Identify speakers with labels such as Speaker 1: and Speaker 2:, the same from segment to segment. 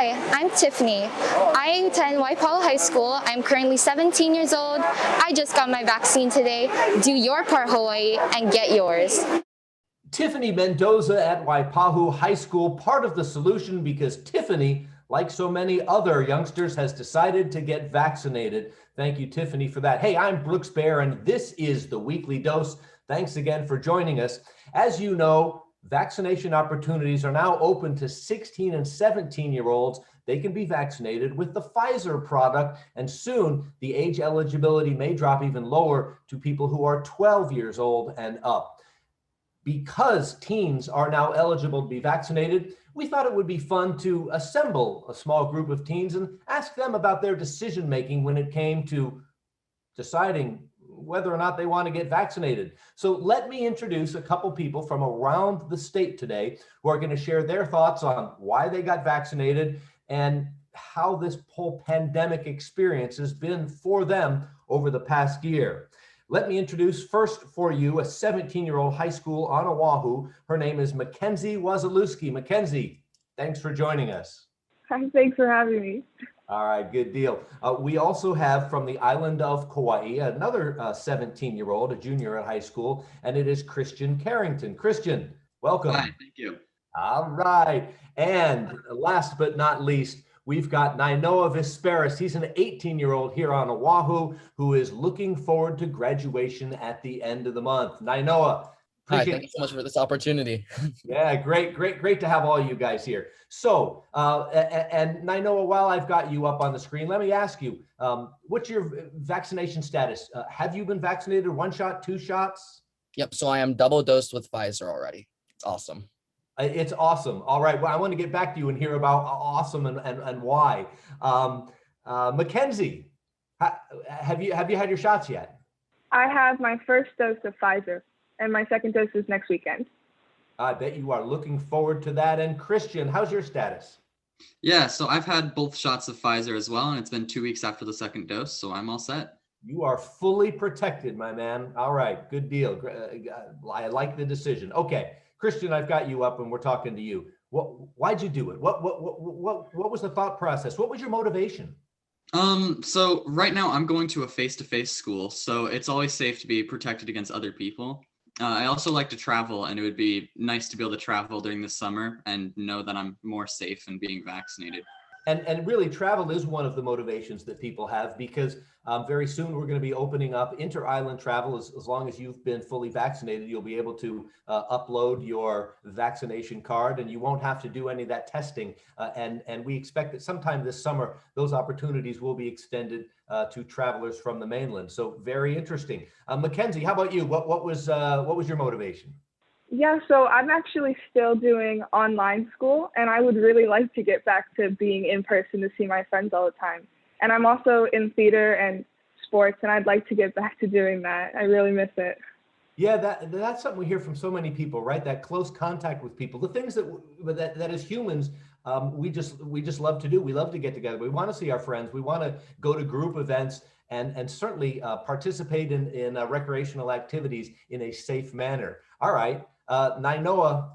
Speaker 1: Hi, I'm Tiffany. I attend Waipahu High School. I'm currently 17 years old. I just got my vaccine today. Do your part, Hawaii, and get yours.
Speaker 2: Tiffany Mendoza at Waipahu High School, part of the solution because Tiffany, like so many other youngsters, has decided to get vaccinated. Thank you, Tiffany, for that. Hey, I'm Brooks Bear, and this is the Weekly Dose. Thanks again for joining us. As you know, vaccination opportunities are now open to 16 and 17-year-olds. They can be vaccinated with the Pfizer product, and soon the age eligibility may drop even lower to people who are 12 years old and up. Because teens are now eligible to be vaccinated, we thought it would be fun to assemble a small group of teens and ask them about their decision making when it came to deciding whether or not they want to get vaccinated. So let me introduce a couple people from around the state today who are going to share their thoughts on why they got vaccinated and how this whole pandemic experience has been for them over the past year. Let me introduce first for you a 17-year-old high school on Oahu. Her name is Mackenzie Wasilewski. Mackenzie, thanks for joining us.
Speaker 3: Hi, thanks for having me.
Speaker 2: All right, good deal. We also have from the island of Kauai, another 17-year-old, a junior at high school, and it is Christian Carrington. Christian, welcome.
Speaker 4: Hi, thank you.
Speaker 2: All right. And last but not least, we've got Nainoa Vesperis. He's an 18-year-old here on Oahu who is looking forward to graduation at the end of the month. Nainoa,
Speaker 5: hi, thank you so much for this opportunity.
Speaker 2: Yeah, great to have all you guys here. So, and Nainoa, while I've got you up on the screen, let me ask you, what's your vaccination status? Have you been vaccinated? 1 shot, 2 shots?
Speaker 5: Yep, so I am double dosed with Pfizer already. It's awesome.
Speaker 2: It's awesome. All right, well, I want to get back to you and hear about awesome and why. Mackenzie, have you had your shots yet?
Speaker 3: I have my first dose of Pfizer, and my second dose is next weekend.
Speaker 2: I bet you are looking forward to that. And Christian, how's your status?
Speaker 4: Yeah, so I've had both shots of Pfizer as well, and it's been 2 weeks after the second dose, so I'm all set.
Speaker 2: You are fully protected, my man. All right, good deal. I like the decision. Okay, Christian, I've got you up and we're talking to you. Why'd you do it? What was the thought process? What was your motivation?
Speaker 4: So right now I'm going to a face-to-face school, so it's always safe to be protected against other people. I also like to travel, and it would be nice to be able to travel during the summer and know that I'm more safe in being vaccinated.
Speaker 2: And really, travel is one of the motivations that people have because very soon we're going to be opening up inter-island travel. As long as you've been fully vaccinated, you'll be able to upload your vaccination card and you won't have to do any of that testing. And we expect that sometime this summer, those opportunities will be extended to travelers from the mainland. So very interesting. Mackenzie, how about you? What was your motivation?
Speaker 3: Yeah, so I'm actually still doing online school, and I would really like to get back to being in person to see my friends all the time. And I'm also in theater and sports, and I'd like to get back to doing that. I really miss it.
Speaker 2: Yeah, that's something we hear from so many people, right? That close contact with people, the things that as humans, we just love to do. We love to get together. We want to see our friends. We want to go to group events and certainly participate in recreational activities in a safe manner. All right. Nainoa,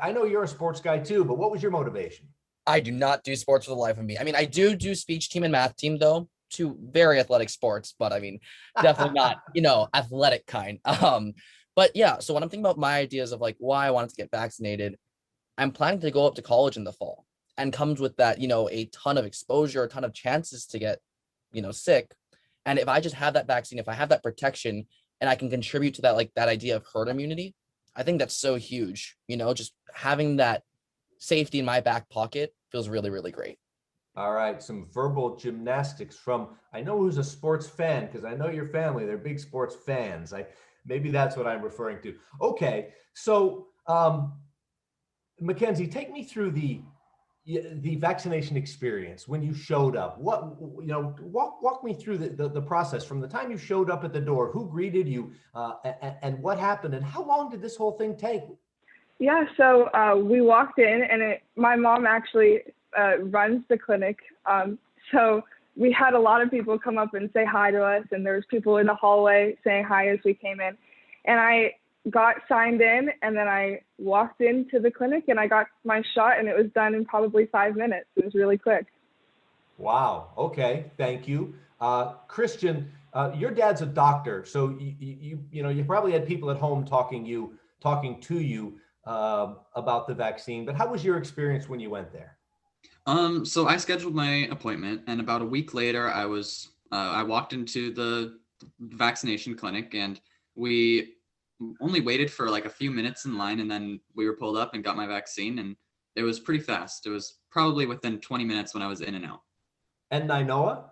Speaker 2: I know you're a sports guy too, but what was your motivation?
Speaker 5: I do not do sports for the life of me. I mean, I do speech team and math team though, two very athletic sports, but I mean, definitely not, athletic kind. But yeah, so when I'm thinking about my ideas of like why I wanted to get vaccinated, I'm planning to go up to college in the fall, and comes with that, a ton of exposure, a ton of chances to get, sick. And if I just have that vaccine, if I have that protection and I can contribute to that, like that idea of herd immunity, I think that's so huge, just having that safety in my back pocket feels really, really great.
Speaker 2: All right, some verbal gymnastics from, I know who's a sports fan, because I know your family, they're big sports fans. Maybe that's what I'm referring to. Okay, so Mackenzie, take me through the vaccination experience when you showed up. Walk me through the process from the time you showed up at the door. Who greeted you, and what happened, and how long did this whole thing take?
Speaker 3: Yeah, so we walked in, and my mom actually runs the clinic. So we had a lot of people come up and say hi to us, and there was people in the hallway saying hi as we came in. And got signed in, and then I walked into the clinic and I got my shot, and it was done in probably 5 minutes. It was really quick.
Speaker 2: Wow. Okay. Thank you. Christian, your dad's a doctor, so you probably had people at home talking to you about the vaccine. But how was your experience when you went there?
Speaker 4: So I scheduled my appointment, and about a week later, I walked into the vaccination clinic, and we only waited for like a few minutes in line, and then we were pulled up and got my vaccine, and it was pretty fast. It was probably within 20 minutes when I was in and out.
Speaker 2: And Nainoa?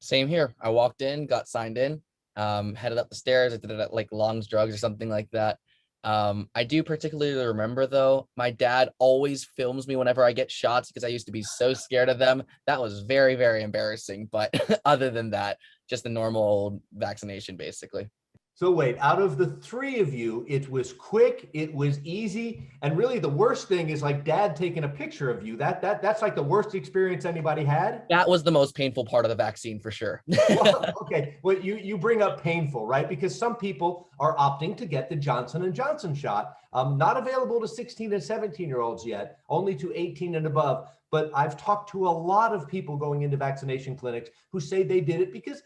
Speaker 5: Same here. I walked in, got signed in, headed up the stairs. I did it at like Long's Drugs or something like that. I do particularly remember though, my dad always films me whenever I get shots because I used to be so scared of them. That was very, very embarrassing. But other than that, just a normal old vaccination, basically.
Speaker 2: So wait, out of the three of you, it was quick, it was easy, and really the worst thing is like dad taking a picture of you. That's like the worst experience anybody had?
Speaker 5: That was the most painful part of the vaccine for sure.
Speaker 2: Well, okay, well you bring up painful, right? Because some people are opting to get the Johnson & Johnson shot, not available to 16 and 17-year-olds yet, only to 18 and above. But I've talked to a lot of people going into vaccination clinics who say they did it because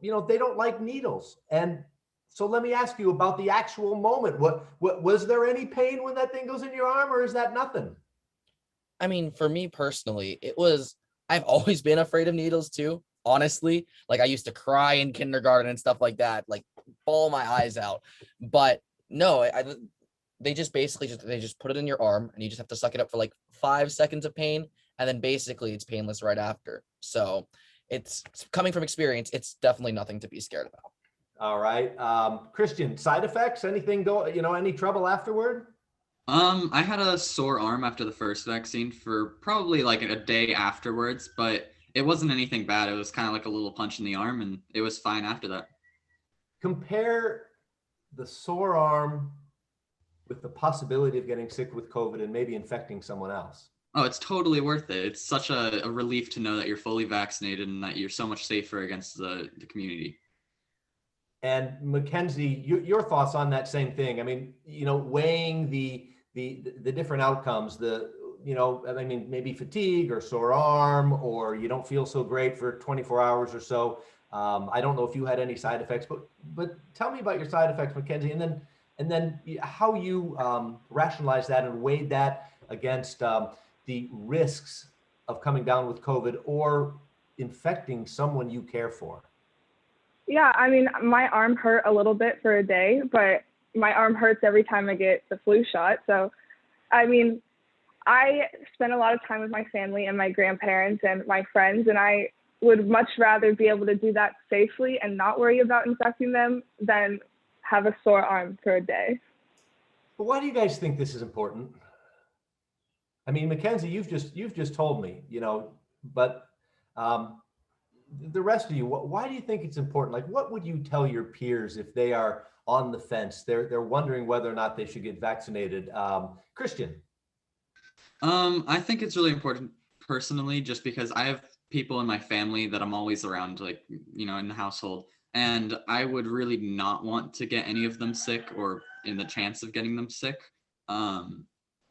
Speaker 2: they don't like needles. And so let me ask you about the actual moment. What was there any pain when that thing goes in your arm, or is that nothing?
Speaker 5: I mean, for me personally, I've always been afraid of needles too, honestly. Like I used to cry in kindergarten and stuff like that, like bawl my eyes out. But no, they just put it in your arm and you just have to suck it up for like 5 seconds of pain. And then basically it's painless right after. So it's coming from experience. It's definitely nothing to be scared about.
Speaker 2: All right. Christian, side effects, anything any trouble afterward?
Speaker 4: I had a sore arm after the first vaccine for probably like a day afterwards, but it wasn't anything bad. It was kind of like a little punch in the arm, and it was fine after that.
Speaker 2: Compare the sore arm with the possibility of getting sick with COVID and maybe infecting someone else.
Speaker 4: Oh, it's totally worth it. It's such a relief to know that you're fully vaccinated and that you're so much safer against the community.
Speaker 2: And Mackenzie, your thoughts on that same thing? I mean, weighing the different outcomes, maybe fatigue or sore arm, or you don't feel so great for 24 hours or so. I don't know if you had any side effects, but tell me about your side effects, Mackenzie, and then how you rationalize that and weighed that against the risks of coming down with COVID or infecting someone you care for.
Speaker 3: Yeah, I mean, my arm hurt a little bit for a day, but my arm hurts every time I get the flu shot. So, I mean, I spend a lot of time with my family and my grandparents and my friends, and I would much rather be able to do that safely and not worry about infecting them than have a sore arm for a day.
Speaker 2: But why do you guys think this is important? I mean, Mackenzie, you've just told me, but the rest of you, why do you think it's important? Like, what would you tell your peers if they are on the fence? They're wondering whether or not they should get vaccinated. Christian.
Speaker 4: I think it's really important personally, just because I have people in my family that I'm always around, like, in the household, and I would really not want to get any of them sick or in the chance of getting them sick.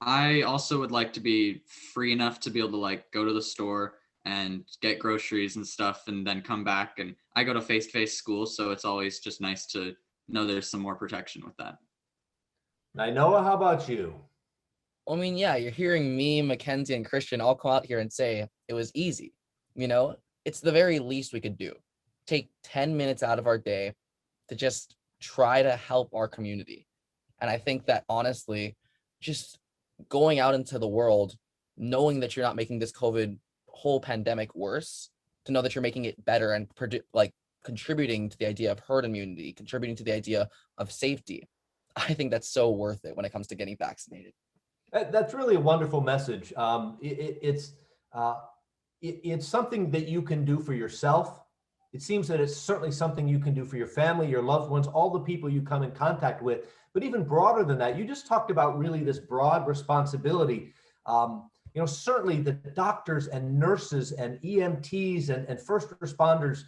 Speaker 4: I also would like to be free enough to be able to like go to the store and get groceries and stuff and then come back. And I go to face-to-face school, so it's always just nice to know there's some more protection with that.
Speaker 2: Nainoa, how about you?
Speaker 5: I mean, yeah, you're hearing me, Mackenzie, and Christian all come out here and say it was easy. It's the very least we could do. Take 10 minutes out of our day to just try to help our community. And I think that honestly, just going out into the world, knowing that you're not making this COVID whole pandemic worse, to know that you're making it better and contributing to the idea of herd immunity, contributing to the idea of safety. I think that's so worth it when it comes to getting vaccinated.
Speaker 2: That's really a wonderful message. It's something that you can do for yourself. It seems that it's certainly something you can do for your family, your loved ones, all the people you come in contact with. But even broader than that, you just talked about really this broad responsibility. certainly the doctors and nurses and EMTs and first responders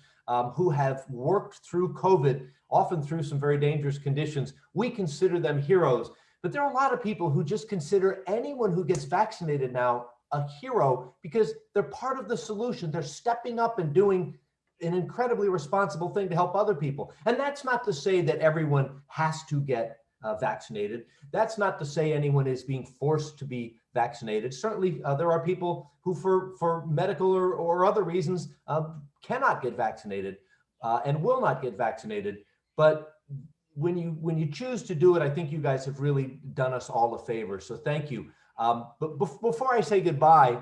Speaker 2: who have worked through COVID, often through some very dangerous conditions, we consider them heroes. But there are a lot of people who just consider anyone who gets vaccinated now a hero because they're part of the solution. They're stepping up and doing an incredibly responsible thing to help other people. And that's not to say that everyone has to get vaccinated. That's not to say anyone is being forced to be vaccinated. Certainly, there are people who, for medical or other reasons, cannot get vaccinated and will not get vaccinated. But when you choose to do it, I think you guys have really done us all a favor. So thank you. But before I say goodbye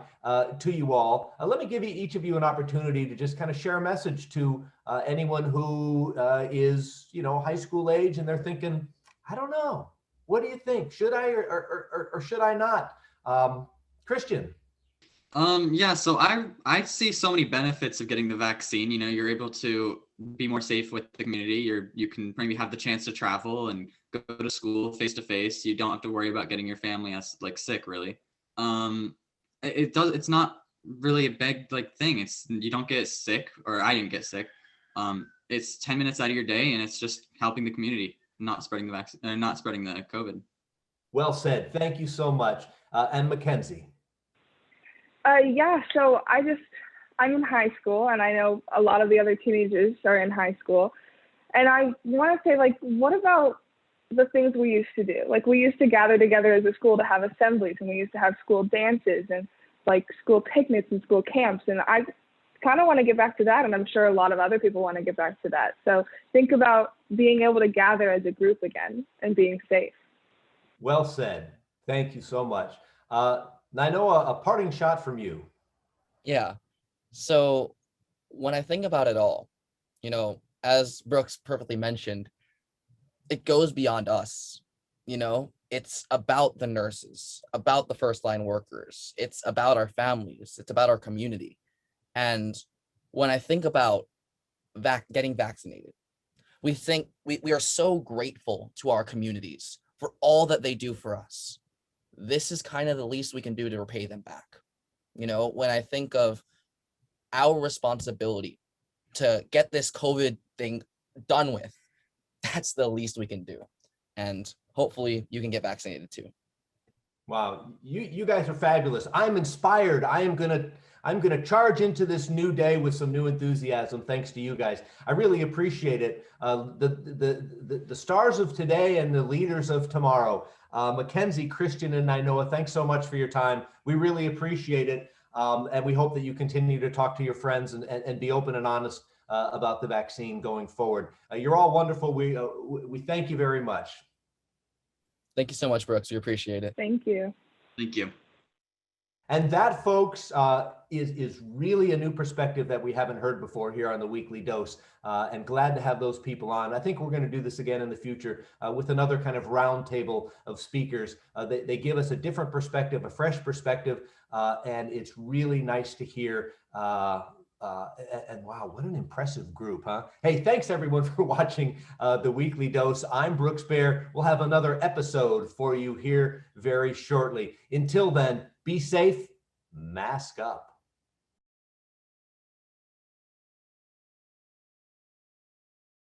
Speaker 2: to you all, let me give each of you an opportunity to just kind of share a message to anyone who is, high school age and they're thinking, I don't know. What do you think? Should I or should I not? Christian.
Speaker 4: Yeah, so I see so many benefits of getting the vaccine. You're able to be more safe with the community. You can maybe have the chance to travel and go to school face to face. You don't have to worry about getting your family sick, really. It's not really a big thing. You don't get sick, or I didn't get sick. It's 10 minutes out of your day, and it's just helping the community, not spreading the vaccine, not spreading the COVID.
Speaker 2: Well said. Thank you so much. And Mackenzie.
Speaker 3: Yeah, so I'm in high school, and I know a lot of the other teenagers are in high school. And I want to say, what about the things we used to do? We used to gather together as a school to have assemblies, and we used to have school dances and school picnics and school camps. And I kind of want to get back to that, and I'm sure a lot of other people want to get back to that. So think about being able to gather as a group again and being safe.
Speaker 2: Well said. Thank you so much. Now, I know a parting shot from you.
Speaker 5: Yeah. So when I think about it all, as Brooks perfectly mentioned, it goes beyond us. It's about the nurses, about the first line workers. It's about our families. It's about our community. And when I think about getting vaccinated, we think we are so grateful to our communities for all that they do for us. This is kind of the least we can do to repay them back. When I think of our responsibility to get this COVID thing done with, that's the least we can do. And hopefully you can get vaccinated too.
Speaker 2: Wow, you guys are fabulous. I'm inspired. I'm gonna charge into this new day with some new enthusiasm. Thanks to you guys. I really appreciate it. The stars of today and the leaders of tomorrow. Mackenzie, Christian, and Nainoa, thanks so much for your time. We really appreciate it. And we hope that you continue to talk to your friends and be open and honest about the vaccine going forward. You're all wonderful. We thank you very much.
Speaker 5: Thank you so much, Brooks. We appreciate it.
Speaker 3: Thank you.
Speaker 4: Thank you.
Speaker 2: And that, folks, is really a new perspective that we haven't heard before here on the Weekly Dose, and glad to have those people on. I think we're going to do this again in the future with another kind of roundtable of speakers. They give us a different perspective, a fresh perspective, and it's really nice to hear. And wow, what an impressive group, huh? Hey, thanks everyone for watching the Weekly Dose. I'm Brooks Bear. We'll have another episode for you here very shortly. Until then, be safe, mask up.